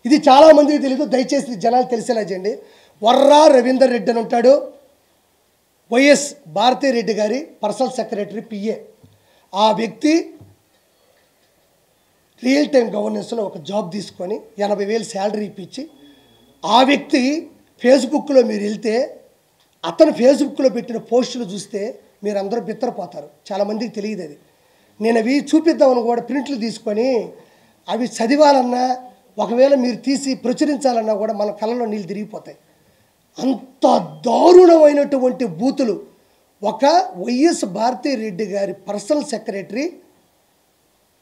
ఇది చాలామందికి తెలియదు, దయచేసి జనాలు తెలిసేలా చేయండి. వర్రా రవీందర్ రెడ్డి అని ఉంటాడు, వైఎస్ భారతీరెడ్డి గారి పర్సనల్ సెక్రటరీ పిఏ. ఆ వ్యక్తి రియల్ టైం గవర్నెన్స్లో ఒక జాబ్ తీసుకొని 80,000 శాలరీ ఇప్పించి, ఆ వ్యక్తి ఫేస్బుక్లో మీరు వెళ్తే అతను ఫేస్బుక్లో పెట్టిన పోస్టులు చూస్తే మీరు అందరూ బిత్తరపోతారు. చాలామందికి తెలియదు అది. నేను అవి చూపిద్దామని కూడా ప్రింట్లు తీసుకొని అవి చదివాలన్నా, ఒకవేళ మీరు తీసి ప్రచురించాలన్నా కూడా మన కళ్ళలో నీళ్ళు తిరిగిపోతాయి. అంత దారుణమైనటువంటి బూతులు. ఒక వైఎస్ భారతీరెడ్డి గారి పర్సనల్ సెక్రటరీ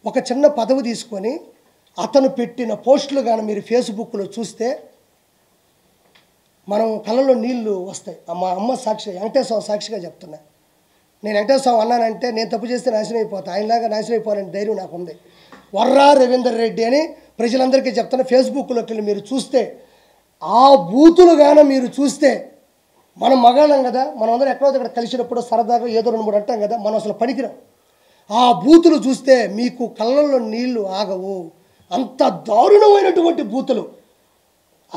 ఒక చిన్న పదవి తీసుకొని అతను పెట్టిన పోస్టులు కానీ మీరు ఫేస్బుక్లో చూస్తే మనం కళ్ళలో నీళ్లు వస్తాయి. మా అమ్మ సాక్షి, వెంకటేశ్వర సాక్షిగా చెప్తున్నా. నేను వెంకటేశ్వర అన్నానంటే నేను తప్పు చేస్తే నాశనం అయిపోతాను, ఆయనలాగా నాశనం అయిపోవాలని ధైర్యం నాకు ఉంది. వర్రా రవీందర్ రెడ్డి అని ప్రజలందరికీ చెప్తున్నా. ఫేస్బుక్లోకి వెళ్ళి మీరు చూస్తే ఆ బూతులు కానీ మీరు చూస్తే, మనం మగాళ్ళం కదా, మనం అందరం ఎక్కడో దగ్గర కలిసినప్పుడు సరదాగా ఏదో 2-3 అంటాం కదా, మనం అసలు పనికిరాం. ఆ బూతులు చూస్తే మీకు కళ్ళల్లో నీళ్లు ఆగవు. అంత దారుణమైనటువంటి బూతులు.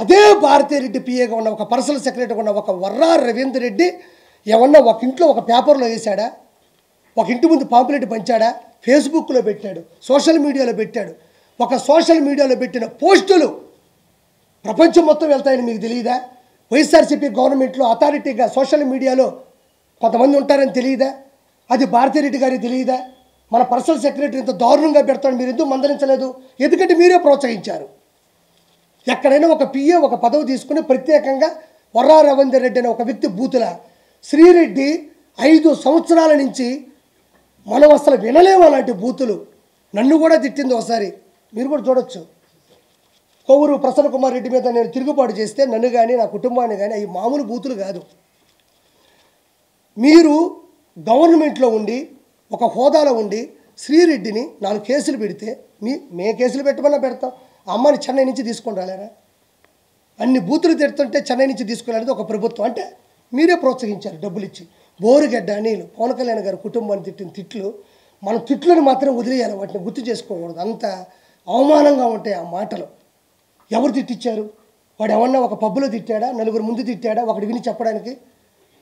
అదే భారతీరెడ్డి పిఏగా ఉన్న ఒక పర్సనల్ సెక్రటరీగా ఉన్న ఒక వర్రా రవీందర్ రెడ్డి ఏమన్నా ఒక ఇంట్లో ఒక పేపర్లో వేశాడా, ఒక ఇంటి ముందు పాంప్లెట్ పంచాడా, ఫేస్బుక్లో పెట్టాడు, సోషల్ మీడియాలో పెట్టాడు. ఒక సోషల్ మీడియాలో పెట్టిన పోస్టులు ప్రపంచం మొత్తం వెళ్తాయని మీకు తెలియదా? వైఎస్ఆర్సీపీ గవర్నమెంట్లో అథారిటీగా సోషల్ మీడియాలో కొంతమంది ఉంటారని తెలియదా? అది భారతీరెడ్డి గారికి తెలియదా? మన పర్సనల్ సెక్రటరీ ఇంత దారుణంగా పెడతాడు, మీరు ఎందుకు మందలించలేదు? ఎందుకంటే మీరే ప్రోత్సహించారు. ఎక్కడైనా ఒక పిఏ ఒక పదవి తీసుకుని ప్రత్యేకంగా వర్రా రవీందర్ రెడ్డి అనే ఒక వ్యక్తి బూతుల శ్రీరెడ్డి 5 సంవత్సరాల నుంచి మనం అసలు వినలేము అలాంటి బూతులు. నన్ను కూడా తిట్టింది ఒకసారి, మీరు కూడా చూడొచ్చు. కొవ్వూరు ప్రసన్న కుమార్ రెడ్డి మీద నేను తిరుగుబాటు చేస్తే నన్ను కానీ నా కుటుంబాన్ని కానీ అవి మామూలు బూతులు కాదు. మీరు గవర్నమెంట్లో ఉండి ఒక హోదాలో ఉండి శ్రీరెడ్డిని 4 కేసులు పెడితే మే కేసులు పెట్టమన్నా పెడతాం. ఆ అమ్మాయిని చెన్నై నుంచి తీసుకొని రాలేరా? అన్ని బూతులు తిడుతుంటే చెన్నై నుంచి తీసుకురాలేదు ఒక ప్రభుత్వం. అంటే మీరే ప్రోత్సహించారు డబ్బులు ఇచ్చి. బోరుగడ్డ అనిలు పవన్ కళ్యాణ్ గారి కుటుంబాన్ని తిట్టిన తిట్లు, మనం తిట్లను మాత్రం వదిలేయాలి, వాటిని గుర్తు చేసుకోకూడదు. అంత అవమానంగా ఉంటాయి ఆ మాటలు. ఎవరు తిట్టించారు? వాడు ఏమన్నా ఒక పబ్బులో తిట్టాడా, 4 ముందు తిట్టాడా, ఒకటి విని చెప్పడానికి?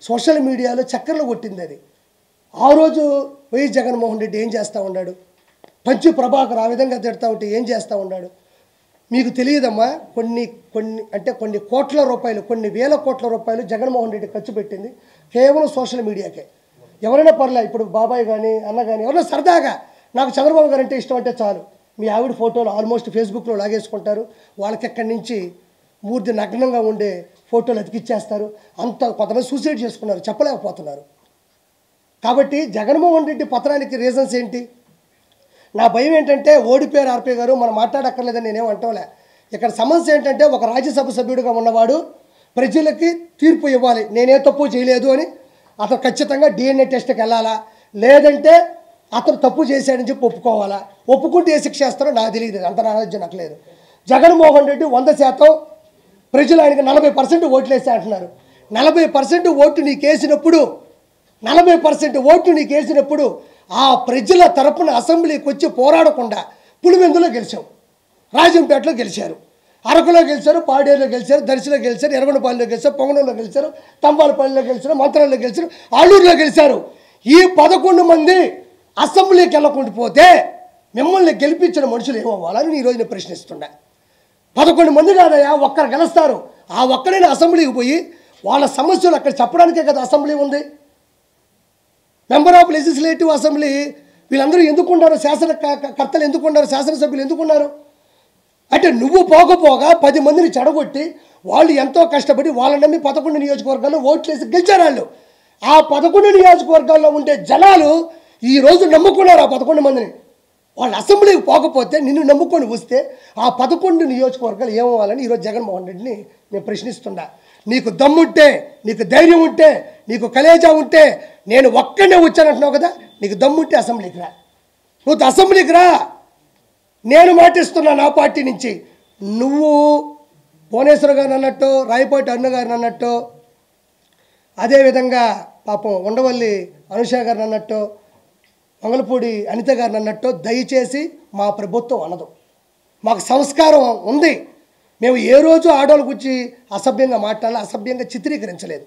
సోషల్ మీడియాలో చక్కర్లు కొట్టింది అది. ఆ రోజు వైఎస్ జగన్మోహన్ రెడ్డి ఏం చేస్తూ ఉన్నాడు? పంచు ప్రభాకర్ ఆ విధంగా తిడతా ఉంటే ఏం చేస్తూ ఉన్నాడు? మీకు తెలియదమ్మా. కొన్ని కోట్ల రూపాయలు, కొన్ని వేల కోట్ల రూపాయలు జగన్మోహన్ రెడ్డి ఖర్చు పెట్టింది కేవలం సోషల్ మీడియాకే. ఎవరైనా పర్లే, ఇప్పుడు బాబాయ్ కానీ అన్న కానీ ఎవరైనా సరదాగా నాకు చంద్రబాబు గారు అంటే ఇష్టం అంటే చాలు, మీ ఆవిడ ఫోటోలు ఆల్మోస్ట్ ఫేస్బుక్లో లాగేసుకుంటారు. వాళ్ళకి ఎక్కడి నుంచి మూర్తి నగ్నంగా ఉండే ఫోటోలు అతికిచ్చేస్తారు. అంత కొంతమంది సూసైడ్ చేసుకున్నారు, చెప్పలేకపోతున్నారు. కాబట్టి జగన్మోహన్ రెడ్డి పతనానికి రీజన్స్ ఏంటి? నా భయం ఏంటంటే ఓడిపోయారు ఆర్పీ గారు, మనం మాట్లాడక్కర్లేదని నేనేం అంటోలే. ఇక్కడ సమస్య ఏంటంటే ఒక రాజ్యసభ సభ్యుడిగా ఉన్నవాడు ప్రజలకి తీర్పు ఇవ్వాలి, నేనే తప్పు చేయలేదు అని. అతను ఖచ్చితంగా DNA టెస్ట్కి వెళ్ళాలా, లేదంటే అతను తప్పు చేశాడని చెప్పి ఒప్పుకోవాలా? ఒప్పుకుంటే ఏ శిక్ష చేస్తారో నాకు తెలియదు, అంత నాలెడ్జ్ నాకు లేదు. జగన్మోహన్ రెడ్డి 100% ప్రజలు ఆయనకి 40% ఓట్లు వేసి అంటున్నారు. 40% ఓటు నీకేసినప్పుడు 40% ఓటు నీకేసినప్పుడు ఆ ప్రజల తరపున అసెంబ్లీకి వచ్చి పోరాడకుండా పులివెందులో గెలిచాం, రాజంపేటలో గెలిచారు, అరకులో గెలిచారు, పాడేరులో గెలిచారు, దర్శిలో గెలిచారు, ఎర్రగొండపాలెంలో గెలిచారు, పొంగనూరులో గెలిచారు, తంబాలపల్లిలో గెలిచారు, మంత్రాల్లో గెలిచారు, ఆలూరులో గెలిచారు. ఈ 11 మంది అసెంబ్లీకి వెళ్ళకుండా పోతే మిమ్మల్ని గెలిపించిన మనుషులు ఏమవ్వాలని ఈరోజు నేను ప్రశ్నిస్తున్నా. 11 మంది కాదయా, ఒక్కరు గెలుస్తారు. ఆ ఒక్కరైనా అసెంబ్లీకి పోయి వాళ్ళ సమస్యలు అక్కడ చెప్పడానికే కదా అసెంబ్లీ ఉంది. మెంబర్ ఆఫ్ లెజిస్లేటివ్ అసెంబ్లీ వీళ్ళందరూ ఎందుకున్నారు? శాసనకర్తలు ఎందుకున్నారు? శాసనసభ్యులు ఎందుకున్నారు? అంటే నువ్వు పోకపోగా 10 మందిని చెడగొట్టి వాళ్ళు ఎంతో కష్టపడి వాళ్ళని నమ్మి 11 నియోజకవర్గాల్లో ఓట్లేసి గెలిచారు వాళ్ళు. ఆ 11 నియోజకవర్గాల్లో ఉండే జనాలు ఈరోజు నమ్ముకున్నారు ఆ 11 మందిని. వాళ్ళు అసెంబ్లీకి పోకపోతే నిన్ను నమ్ముకొని వస్తే ఆ 11 నియోజకవర్గాలు ఏమవ్వాలని ఈరోజు జగన్మోహన్ రెడ్డిని నేను ప్రశ్నిస్తున్నా. నీకు దమ్ముంటే, నీకు ధైర్యం ఉంటే, నీకు కలేజా ఉంటే, నేను ఒక్కడే వచ్చానంటున్నావు కదా, నీకు దమ్ముంటే అసెంబ్లీకి రా. నువ్వు అసెంబ్లీకి రా, నేను మాటిస్తున్నా నా పార్టీ నుంచి. నువ్వు భువనేశ్వర్ గారిని అన్నట్టు, రాయపాటి అన్న గారిని అన్నట్టు, అదేవిధంగా పాపం ఉండవల్లి అనుష గారిని అన్నట్టు, మంగళపూడి అనిత గారిని అన్నట్టు దయచేసి మా ప్రభుత్వం అనదు. మాకు సంస్కారం ఉంది. మేము ఏ రోజు ఆడవాళ్ళ గురించి అసభ్యంగా మాట్లాడాలి, అసభ్యంగా చిత్రీకరించలేదు.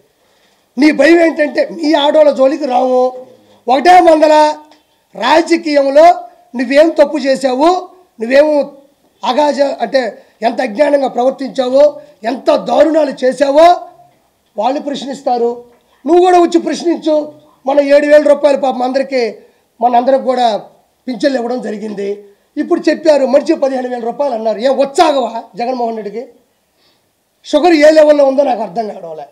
నీ భయం ఏంటంటే మీ ఆడవాళ్ళ జోలికి రాము. ఒకటే మందల రాజకీయంలో నువ్వేం తప్పు చేసావు, నువ్వేమో అగాజ అంటే ఎంత అజ్ఞానంగా ప్రవర్తించావో, ఎంత దారుణాలు చేసావో వాళ్ళు ప్రశ్నిస్తారు. నువ్వు కూడా వచ్చి ప్రశ్నించు. మన 7,000 రూపాయలు పాపం అందరికీ మనందరికి కూడా పింఛన్లు ఇవ్వడం జరిగింది. ఇప్పుడు చెప్పారు మనిషి 15,000 రూపాయలు అన్నారు. ఏం వచ్చాగవా జగన్మోహన్ రెడ్డికి? షుగర్ ఏ లెవెల్లో ఉందో నాకు అర్థం కావడంలే.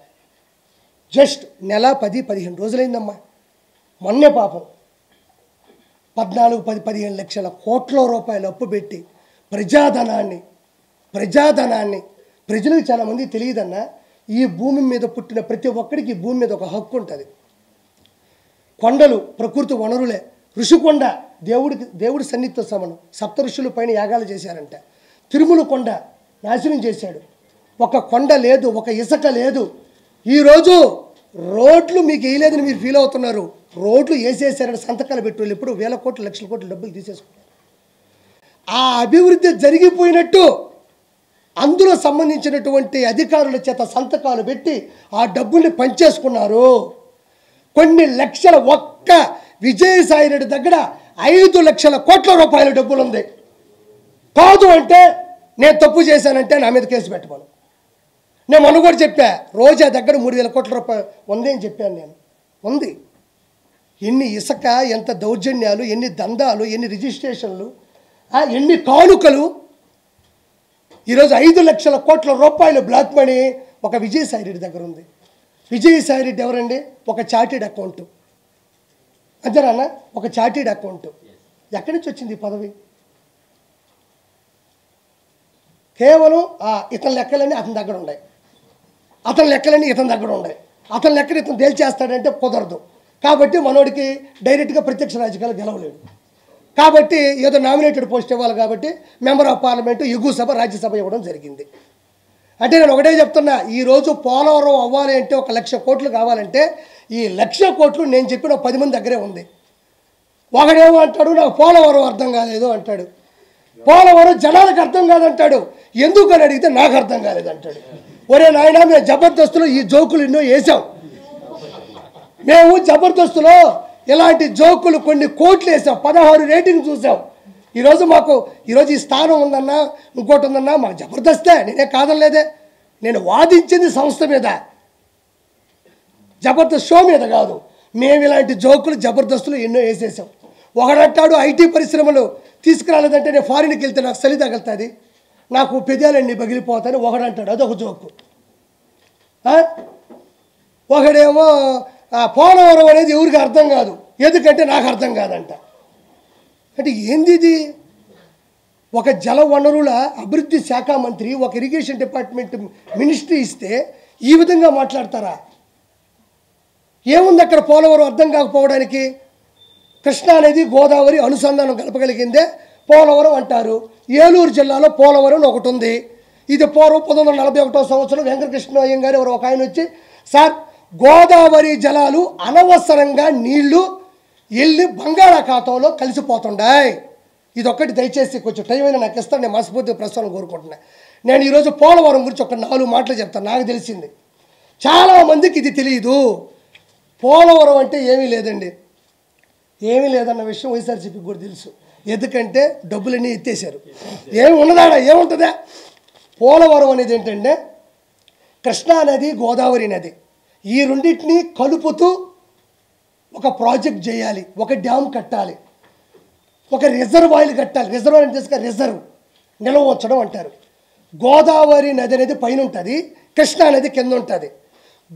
జస్ట్ నెల 10-15 రోజులైందమ్మా. మొన్నే పాపం 14-15 లక్షల కోట్ల రూపాయలు అప్పు పెట్టి ప్రజాధనాన్ని ప్రజలకు చాలామంది తెలియదన్నా, ఈ భూమి మీద పుట్టిన ప్రతి ఒక్కడికి ఈ భూమి మీద ఒక హక్కు ఉంటుంది. కొండలు ప్రకృతి వనరులే. ఋషికొండ దేవుడి సన్నిధితో సమానం. 7 ఋషుల పైన యాగాలు చేశారంట. తిరుమల కొండ నాశనం చేశాడు. ఒక కొండ లేదు, ఒక ఇసుక లేదు. ఈరోజు రోడ్లు మీకు వేయలేదని మీరు ఫీల్ అవుతున్నారు. రోడ్లు వేసేసారని సంతకాలు పెట్టుకోవాలి. ఎప్పుడు 1,000 కోట్లు 1,00,000 కోట్లు డబ్బులు తీసేసుకున్నారు. ఆ అభివృద్ధి జరిగిపోయినట్టు అందులో సంబంధించినటువంటి అధికారుల చేత సంతకాలు పెట్టి ఆ డబ్బుల్ని పంచేసుకున్నారు. కొన్ని లక్షల ఒక్క విజయసాయి రెడ్డి దగ్గర 5 లక్షల కోట్ల రూపాయల డబ్బులు ఉంది. కాదు అంటే నేను తప్పు చేశానంటే నా మీద కేసు పెట్టమను. నేను మొన్న కూడా చెప్పా, రోజా దగ్గర 3,000 కోట్ల రూపాయలు ఉంది అని చెప్పాను. నేను ఉంది. ఎన్ని ఇసుక, ఎంత దౌర్జన్యాలు, ఎన్ని దందాలు, ఎన్ని రిజిస్ట్రేషన్లు, ఎన్ని కానుకలు. ఈరోజు 5 లక్షల కోట్ల రూపాయలు బ్లాక్ మనీ ఒక విజయసాయి రెడ్డి దగ్గర ఉంది. విజయసాయి రెడ్డి ఎవరండి? ఒక చార్టెడ్ అకౌంట్. అంతేనా అన్న? ఒక చార్టెడ్ అకౌంట్. ఎక్కడి నుంచి వచ్చింది ఈ పదవి? కేవలం ఇతని లెక్కలన్నీ అతని దగ్గర ఉన్నాయి, అతని లెక్కలన్నీ ఇతని దగ్గర ఉన్నాయి. అతని లెక్కలు ఇతను తేల్చేస్తాడంటే కుదరదు. కాబట్టి మనోడికి డైరెక్ట్గా ప్రత్యక్ష రాజకీయాలు గెలవలేడు. కాబట్టి ఏదో నామినేటెడ్ పోస్ట్ ఇవ్వాలి కాబట్టి మెంబర్ ఆఫ్ పార్లమెంటు, ఎగువ సభ, రాజ్యసభ ఇవ్వడం జరిగింది. అంటే నేను ఒకటే చెప్తున్నా, ఈరోజు పోలవరం అవ్వాలి అంటే 1,00,000 కోట్లు కావాలంటే ఈ 1,00,000 కోట్లు నేను చెప్పిన 10 మంది దగ్గరే ఉంది. ఒకడేమో అంటాడు నాకు పోలవరం అర్థం కాలేదు అంటాడు, పోలవరం జనాలకు అర్థం కాదంటాడు. ఎందుకని అడిగితే నాకు అర్థం కాలేదంటాడు. ఒరే నాయన, మేము జబర్దస్తులో ఈ జోకులు ఎన్నో వేసాం. మేము జబర్దస్తులో ఇలాంటి జోకులు కొన్ని కోట్లు వేసాం, 16 రేటింగ్ చూసాం. ఈరోజు ఈ స్థానం ఉందన్నా, ఇంకోటి ఉందన్నా మాకు జబర్దస్తే. నేనే కాదనలేదే. నేను వాదించింది సంస్థ మీద, జబర్దస్త్ షో మీద కాదు. మేము ఇలాంటి జోకులు జబర్దస్తులు ఎన్నో వేసేసాం. ఒకడంటాడు ఐటీ పరిశ్రమలు తీసుకురాలేదంటే నేను ఫారిన్కి వెళ్తే నాకు చలి తగులుతుంది, నాకు పెదాలన్నీ పగిలిపోతాయని ఒకడంటాడు. అదొక జోకు. ఒకడేమో పోలవరం అనేది ఎవరికి అర్థం కాదు, ఎందుకంటే నాకు అర్థం కాదంట. అంటే ఏంది ఇది? ఒక జల వనరుల అభివృద్ధి శాఖ మంత్రి, ఒక ఇరిగేషన్ డిపార్ట్మెంట్ మినిస్ట్రీ ఇస్తే ఈ విధంగా మాట్లాడతారా? ఏముంది అక్కడ పోలవరం అర్థం కాకపోవడానికి? కృష్ణా అనేది గోదావరి అనుసంధానం కలపగలిగిందే పోలవరం అంటారు. ఏలూరు జిల్లాలో పోలవరం ఒకటి ఉంది. ఇది పూర్వం 1941వ సంవత్సరం వెంకటకృష్ణ అయ్యంగారు ఎవరు ఒక ఆయన వచ్చి, సార్ గోదావరి జలాలు అనవసరంగా నీళ్లు వెళ్ళి బంగాళాఖాతంలో కలిసిపోతుండాయి, ఇదొక్కటి దయచేసి కొంచెం టైం అయినా నాకు ఇస్తాను, నేను మనస్ఫూర్తిగా ప్రస్తుతం కోరుకుంటున్నాను. నేను ఈరోజు పోలవరం గురించి ఒక 4 మాటలు చెప్తాను. నాకు తెలిసింది, చాలామందికి ఇది తెలియదు. పోలవరం అంటే ఏమీ లేదండి, ఏమీ లేదన్న విషయం వైఎస్ఆర్సీపీకి కూడా తెలుసు. ఎందుకంటే డబ్బులన్నీ ఎత్తేసారు. ఏమి ఉన్నదాడా? ఏముంటుందా? పోలవరం అనేది ఏంటంటే కృష్ణా నది, గోదావరి నది, ఈ రెండింటినీ కలుపుతూ ఒక ప్రాజెక్ట్ చేయాలి, ఒక డ్యామ్ కట్టాలి, ఒక రిజర్వాయర్లు కట్టాలి. రిజర్వాయర్ అంటే రిజర్వ్ నిల్వ ఉంచడం అంటారు. గోదావరి నది అనేది పైన ఉంటుంది, కృష్ణా నది కింద ఉంటుంది.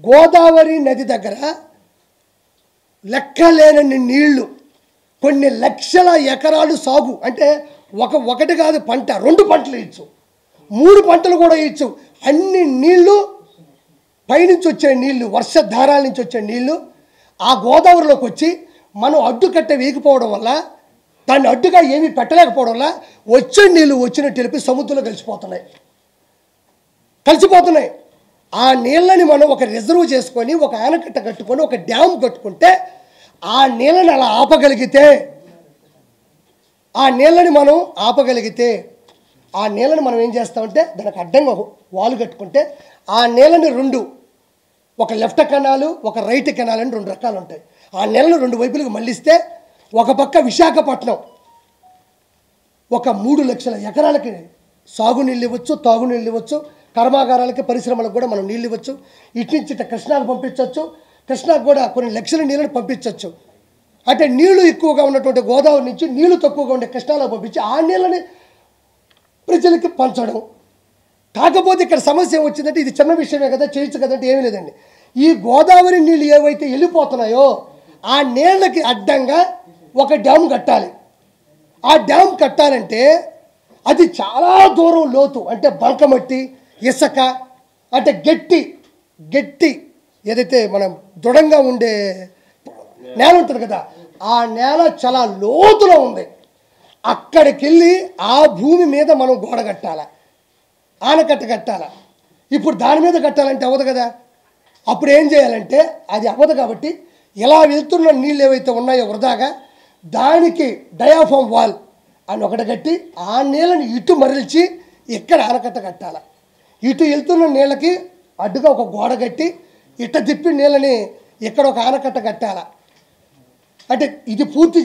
గోదావరి నది దగ్గర లెక్కలేనన్ని నీళ్లు, కొన్ని లక్షల ఎకరాలు సాగు. అంటే ఒకటి కాదు పంట, 2 పంటలు ఇచ్చు, 3 పంటలు కూడా ఇచ్చు. అన్ని నీళ్లు పైనుంచి వచ్చే నీళ్లు, వర్షధారాల నుంచి వచ్చే నీళ్లు ఆ గోదావరిలోకి వచ్చి మనం అడ్డుకట్ట వేయకపోవడం వల్ల, దాన్ని అడ్డుగా ఏమీ పెట్టలేకపోవడం వల్ల వచ్చే నీళ్ళు వచ్చినట్టు తెలిపి సముద్రంలో కలిసిపోతున్నాయి. ఆ నీళ్ళని మనం ఒక రిజర్వ్ చేసుకొని, ఒక ఆనకట్ట కట్టుకొని, ఒక డ్యామ్ కట్టుకుంటే ఆ నీళ్ళని అలా ఆపగలిగితే, ఆ నీళ్ళని మనం ఏం చేస్తామంటే దానికి అడ్డంగా వాలు కట్టుకుంటే ఆ నీళ్ళని రెండు, ఒక లెఫ్ట్ కెనాలు ఒక రైట్ కెనాల్ అని 2 రకాలు ఉంటాయి. ఆ నీళ్ళను 2 వైపులకు మళ్ళిస్తే ఒక పక్క విశాఖపట్నం ఒక 3 లక్షల ఎకరాలకి సాగునీళ్ళు ఇవ్వచ్చు, తాగునీళ్ళు ఇవ్వచ్చు, కర్మాగారాలకి పరిశ్రమలకు కూడా మనం నీళ్ళు ఇవ్వచ్చు. ఇటు నుంచి ఇట్లా కృష్ణాకు పంపించవచ్చు, కృష్ణాకు కూడా కొన్ని లక్షల నీళ్ళని పంపించవచ్చు. అంటే నీళ్లు ఎక్కువగా ఉన్నటువంటి గోదావరి నుంచి నీళ్లు తక్కువగా ఉండే కృష్ణాలో పంపించి ఆ నీళ్ళని ప్రజలకి పంచడం. కాకపోతే ఇక్కడ సమస్య వచ్చిందంటే ఇది చిన్న విషయమే కదా, చేయొచ్చు కదంటే ఏమీ లేదండి. ఈ గోదావరి నీళ్ళు ఏవైతే వెళ్ళిపోతున్నాయో ఆ నీళ్ళకి అడ్డంగా ఒక డ్యామ్ కట్టాలి. ఆ డ్యామ్ కట్టాలంటే అది చాలా దూరం లోతు, అంటే బంకమట్టి, ఇసుక, అంటే గట్టి ఏదైతే మనం దృఢంగా ఉండే నేల ఉంటుంది కదా, ఆ నేల చాలా లోతులో ఉంది. అక్కడికి వెళ్ళి ఆ భూమి మీద మనం గోడ కట్టాలి, ఆనకట్ట కట్టాలి. ఇప్పుడు దాని మీద కట్టాలంటే అవ్వదు కదా. అప్పుడు ఏం చేయాలంటే అది అవ్వదు కాబట్టి ఇలా వెళ్తున్న నీళ్ళు ఏవైతే ఉన్నాయో వృధాగా దానికి డయాఫామ్ వాల్ అని ఒకటి కట్టి ఆ నీళ్ళని ఇటు మరల్చి ఇక్కడ ఆనకట్ట కట్టాలి. ఇటు వెళ్తున్న నీళ్ళకి అడ్డుగా ఒక గోడ కట్టి ఇట్ట తిప్పి నీళ్ళని ఇక్కడ ఒక ఆనకట్ట కట్టాలి. అంటే ఇది పూర్తి